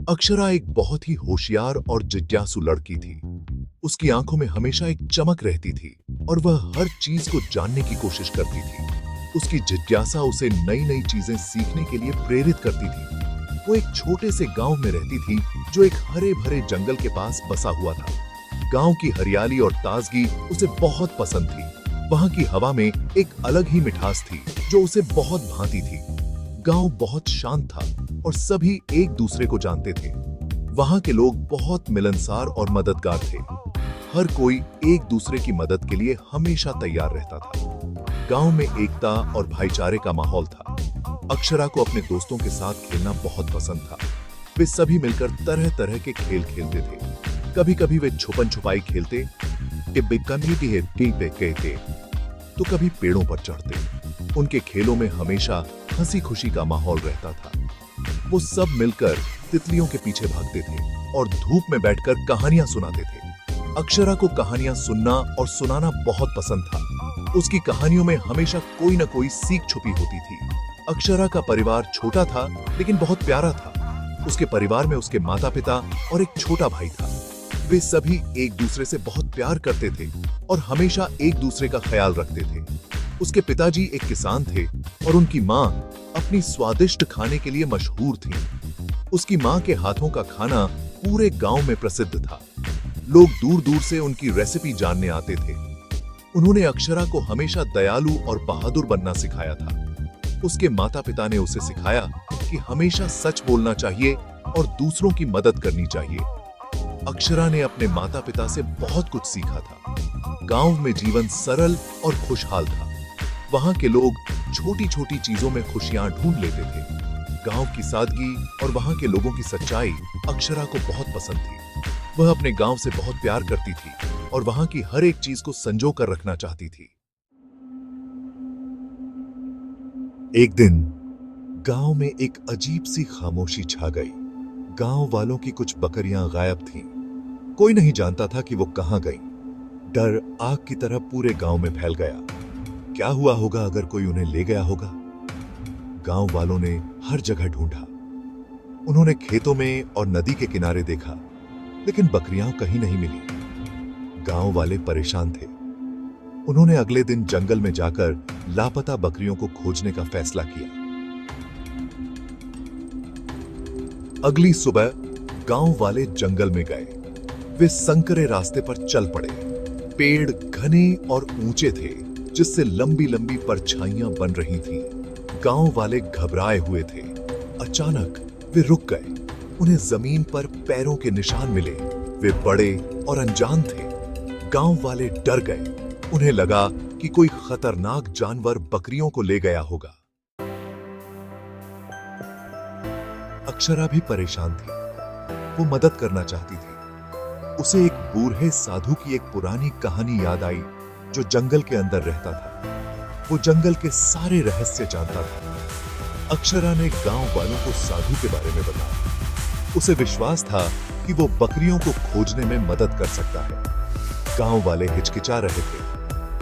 अक्षरा एक बहुत ही होशियार और जिज्ञासु लड़की थी। उसकी आंखों में हमेशा एक चमक रहती थी और वह हर चीज को जानने की कोशिश करती थी। उसकी जिज्ञासा उसे नई नई चीजें सीखने के लिए प्रेरित करती थी। वो एक छोटे से गांव में रहती थी जो एक हरे भरे जंगल के पास बसा हुआ था। गांव की हरियाली और ताजगी उसे बहुत पसंद थी। वहां की हवा में एक अलग ही मिठास थी जो उसे बहुत भाती थी। गांव बहुत शांत था और सभी एक दूसरे को जानते थे। वहां के लोग बहुत मिलनसार और मददगार थे। हर कोई एक दूसरे की मदद के लिए हमेशा तैयार रहता था। गांव में एकता और भाईचारे का माहौल था। अक्षरा को अपने दोस्तों के साथ खेलना बहुत पसंद था। वे सभी मिलकर तरह तरह के खेल खेलते थे। कभी कभी वे छुपन छुपाई खेलते, तो कभी पेड़ों पर चढ़ते। उनके खेलों में हमेशा हंसी खुशी का माहौल रहता था। वो सब मिलकर तितलियों के पीछे भागते थे और धूप में बैठकर कहानियां सुनाते थे। अक्षरा को कहानियां सुनना और सुनाना बहुत पसंद था। उसकी कहानियों में हमेशा कोई न कोई सीख छुपी होती थी। अक्षरा का परिवार छोटा था लेकिन बहुत प्यारा था। उसके परिवार में उसके माता पिता और एक छोटा भाई था। वे सभी एक दूसरे से बहुत प्यार करते थे और हमेशा एक दूसरे का ख्याल रखते थे। उसके पिताजी एक किसान थे और उनकी माँ अपनी स्वादिष्ट खाने के लिए मशहूर थी। उसकी माँ के हाथों का खाना पूरे गांव में प्रसिद्ध था। लोग दूर दूर से उनकी रेसिपी जानने आते थे। उन्होंने अक्षरा को हमेशा दयालु और बहादुर बनना सिखाया था। उसके माता पिता ने उसे सिखाया कि हमेशा सच बोलना चाहिए और दूसरों की मदद करनी चाहिए। अक्षरा ने अपने माता पिता से बहुत कुछ सीखा था। गांव में जीवन सरल और खुशहाल था। वहां के लोग छोटी छोटी चीजों में खुशियां ढूंढ लेते थे। गांव की सादगी और वहां के लोगों की सच्चाई अक्षरा को बहुत पसंद थी। वह अपने गांव से बहुत प्यार करती थी और वहां की हर एक चीज को संजो कर रखना चाहती थी। एक दिन गांव में एक अजीब सी खामोशी छा गई। गांव वालों की कुछ बकरियां गायब थीं। कोई नहीं जानता था कि वो कहां गईं। डर आग की तरह पूरे गांव में फैल गया। क्या हुआ होगा अगर कोई उन्हें ले गया होगा? गांव वालों ने हर जगह ढूंढा। उन्होंने खेतों में और नदी के किनारे देखा, लेकिन बकरियां कहीं नहीं मिली। गांव वाले परेशान थे। उन्होंने अगले दिन जंगल में जाकर लापता बकरियों को खोजने का फैसला किया। अगली सुबह गांव वाले जंगल में गए। वे संकरे रास्ते पर चल पड़े। पेड़ घने और ऊंचे थे जिससे लंबी लंबी परछाइयां बन रही थीं। गांव वाले घबराए हुए थे। अचानक वे रुक गए। उन्हें जमीन पर पैरों के निशान मिले। वे बड़े और अनजान थे। गांव वाले डर गए। उन्हें लगा कि कोई खतरनाक जानवर बकरियों को ले गया होगा। अक्षरा भी परेशान थी। वो मदद करना चाहती थी। उसे एक बूढ़े साधु की एक पुरानी कहानी याद आई जो जंगल के अंदर रहता था। वो जंगल के सारे रहस्य जानता था। अक्षरा ने गांव वालों को साधु के बारे में बताया। उसे विश्वास था कि वो बकरियों को खोजने में मदद कर सकता है। गांव वाले हिचकिचा रहे थे।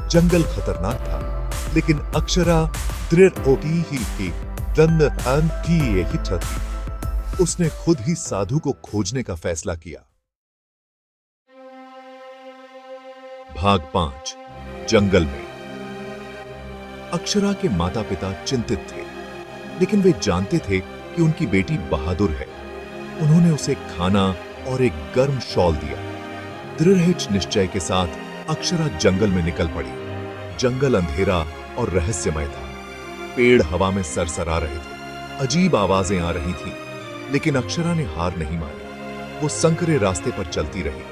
जंगल खतरनाक था, लेकिन अक्षरा दृढ़ होती ही थी। उसने खुद ही साधु को खोजने का फैसला किया। भाग 5 जंगल में। अक्षरा के माता पिता चिंतित थे, लेकिन वे जानते थे कि उनकी बेटी बहादुर है। उन्होंने उसे खाना और एक गर्म शॉल दिया। दृढ़ निश्चय के साथ अक्षरा जंगल में निकल पड़ी। जंगल अंधेरा और रहस्यमय था। पेड़ हवा में सरसरा रहे थे। अजीब आवाजें आ रही थीं, लेकिन अक्षरा ने हार नहीं मानी। वो संकरे रास्ते पर चलती रही।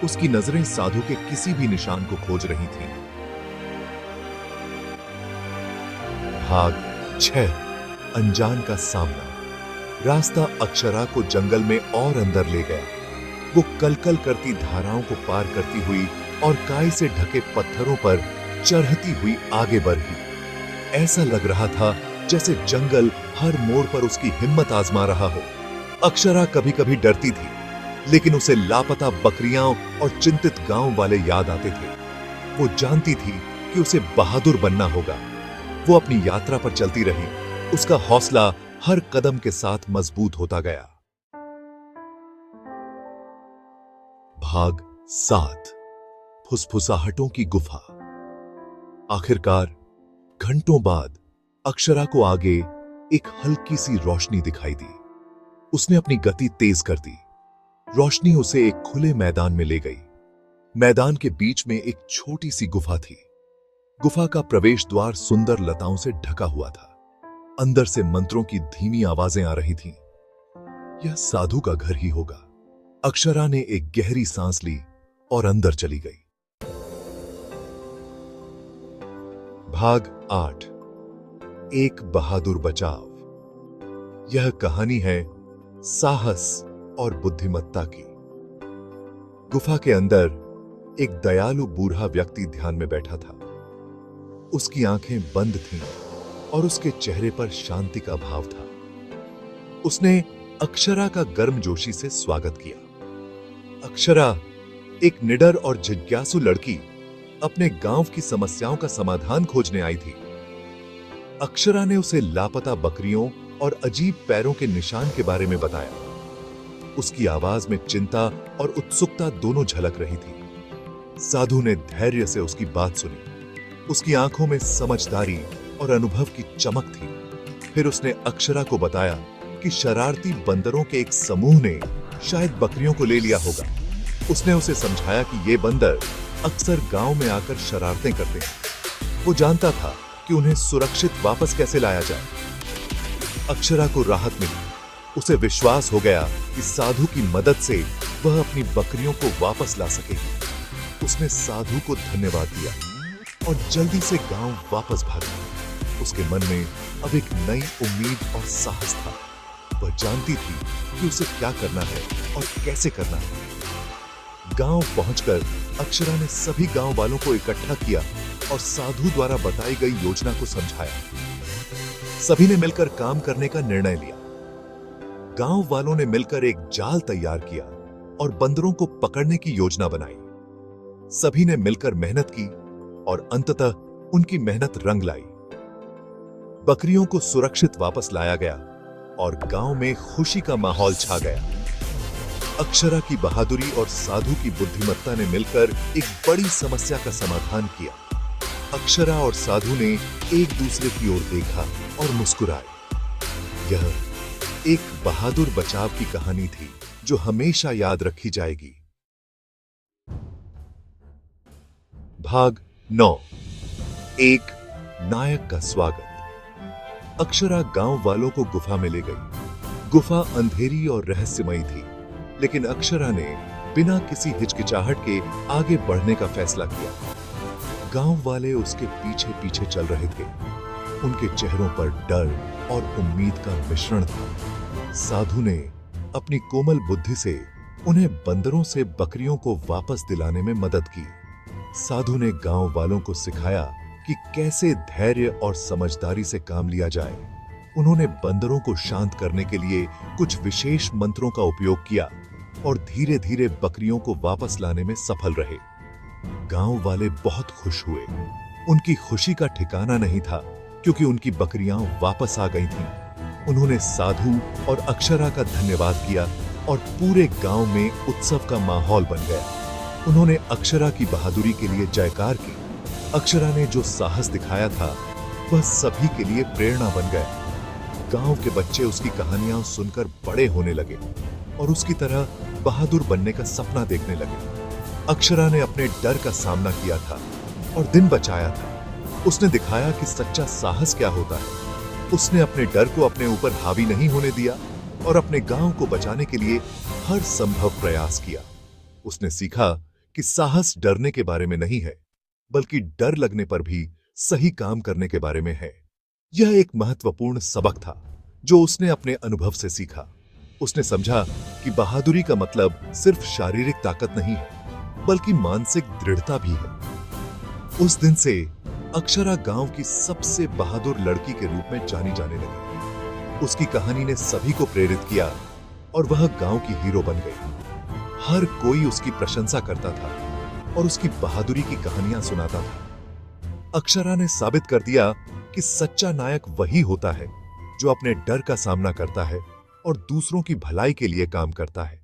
उसकी नजरें साधु के किसी भी निशान को खोज रही थीं। भाग 6 अनजान का सामना। रास्ता अक्षरा को जंगल में और अंदर ले गया। वो कलकल करती धाराओं को पार करती हुई और काई से ढके पत्थरों पर चढ़ती हुई आगे बढ़ी। ऐसा लग रहा था जैसे जंगल हर मोड़ पर उसकी हिम्मत आजमा रहा हो। अक्षरा कभी कभी डरती थी, लेकिन उसे लापता बकरियां और चिंतित गांव वाले याद आते थे। वो जानती थी कि उसे बहादुर बनना होगा। वो अपनी यात्रा पर चलती रही। उसका हौसला हर कदम के साथ मजबूत होता गया। भाग 7 फुसफुसाहटों की गुफा। आखिरकार घंटों बाद अक्षरा को आगे एक हल्की सी रोशनी दिखाई दी। उसने अपनी गति तेज कर दी। रोशनी उसे एक खुले मैदान में ले गई। मैदान के बीच में एक छोटी सी गुफा थी। गुफा का प्रवेश द्वार सुंदर लताओं से ढका हुआ था। अंदर से मंत्रों की धीमी आवाजें आ रही थीं। यह साधु का घर ही होगा। अक्षरा ने एक गहरी सांस ली और अंदर चली गई। भाग 8 एक बहादुर बचाव। यह कहानी है साहस और बुद्धिमत्ता की। गुफा के अंदर एक दयालु बूढ़ा व्यक्ति ध्यान में बैठा था। उसकी आंखें बंद थीं और उसके चेहरे पर शांति का भाव था। उसने अक्षरा का गर्मजोशी से स्वागत किया। अक्षरा, एक निडर और जिज्ञासु लड़की, अपने गांव की समस्याओं का समाधान खोजने आई थी। अक्षरा ने उसे लापता बकरियों और अजीब पैरों के निशान के बारे में बताया। उसकी आवाज में चिंता और उत्सुकता दोनों झलक रही थी। साधु ने धैर्य से उसकी बात सुनी। उसकी आंखों में समझदारी और अनुभव की चमक थी। फिर उसने अक्षरा को बताया कि शरारती बंदरों के एक समूह ने शायद बकरियों को ले लिया होगा। उसने उसे समझाया कि ये बंदर अक्सर गांव में आकर शरारतें करते हैं। वो जानता था कि उन्हें सुरक्षित वापस कैसे लाया जाए। अक्षरा को राहत मिली। उसे विश्वास हो गया कि साधु की मदद से वह अपनी बकरियों को वापस ला सकेगी। उसने साधु को धन्यवाद दिया और जल्दी से गांव वापस भागी। उसके मन में अब एक नई उम्मीद और साहस था। वह जानती थी कि उसे क्या करना है और कैसे करना है। गांव पहुंचकर अक्षरा ने सभी गांव वालों को इकट्ठा किया और साधु द्वारा बताई गई योजना को समझाया। सभी ने मिलकर काम करने का निर्णय लिया। गांव वालों ने मिलकर एक जाल तैयार किया और बंदरों को पकड़ने की योजना बनाई। सभी ने मिलकर मेहनत की और अंततः उनकी मेहनत रंग लाई। बकरियों को सुरक्षित वापस लाया गया और गांव में खुशी का माहौल छा गया। अक्षरा की बहादुरी और साधु की बुद्धिमत्ता ने मिलकर एक बड़ी समस्या का समाधान किया। अक्षरा और साधु ने एक दूसरे की ओर देखा और मुस्कुराए। यह एक बहादुर बचाव की कहानी थी जो हमेशा याद रखी जाएगी। भाग 9 एक नायक का स्वागत। अक्षरा गांव वालों को गुफा में ले गई। गुफा अंधेरी और रहस्यमयी थी, लेकिन अक्षरा ने बिना किसी हिचकिचाहट के आगे बढ़ने का फैसला किया। गांव वाले उसके पीछे पीछे चल रहे थे। उनके चेहरों पर डर और उम्मीद का मिश्रण था। साधु ने अपनी कोमल बुद्धि से उन्हें बंदरों से बकरियों को वापस दिलाने में मदद की। साधु ने गांव वालों को सिखाया कि कैसे धैर्य और समझदारी से काम लिया जाए। उन्होंने बंदरों को शांत करने के लिए कुछ विशेष मंत्रों का उपयोग किया और धीरे धीरे बकरियों को वापस लाने में सफल रहे। गांव वाले बहुत खुश हुए। उनकी खुशी का ठिकाना नहीं था, क्योंकि उनकी बकरियां वापस आ गई थीं। उन्होंने साधु और अक्षरा का धन्यवाद किया और पूरे गांव में उत्सव का माहौल बन गया। उन्होंने अक्षरा की बहादुरी के लिए जयकार की। अक्षरा ने जो साहस दिखाया था वह सभी के लिए प्रेरणा बन गया। गांव के बच्चे उसकी कहानियां सुनकर बड़े होने लगे और उसकी तरह बहादुर बनने का सपना देखने लगे। अक्षरा ने अपने डर का सामना किया था और दिन बचाया था। उसने दिखाया कि सच्चा साहस क्या होता है। उसने अपने डर को अपने ऊपर हावी नहीं होने दिया और अपने गांव को बचाने के लिए हर संभव प्रयास किया। उसने सीखा कि साहस डरने के बारे में नहीं है, बल्कि डर लगने पर भी सही काम करने के बारे में है। यह एक महत्वपूर्ण सबक था जो उसने अपने अनुभव से सीखा। उसने समझा कि बहादुरी का मतलब सिर्फ शारीरिक ताकत नहीं है, बल्कि मानसिक दृढ़ता भी है। उस दिन से अक्षरा गांव की सबसे बहादुर लड़की के रूप में जानी जाने लगी। उसकी कहानी ने सभी को प्रेरित किया और वह गांव की हीरो बन गई। हर कोई उसकी प्रशंसा करता था और उसकी बहादुरी की कहानियां सुनाता था। अक्षरा ने साबित कर दिया कि सच्चा नायक वही होता है जो अपने डर का सामना करता है और दूसरों की भलाई के लिए काम करता है।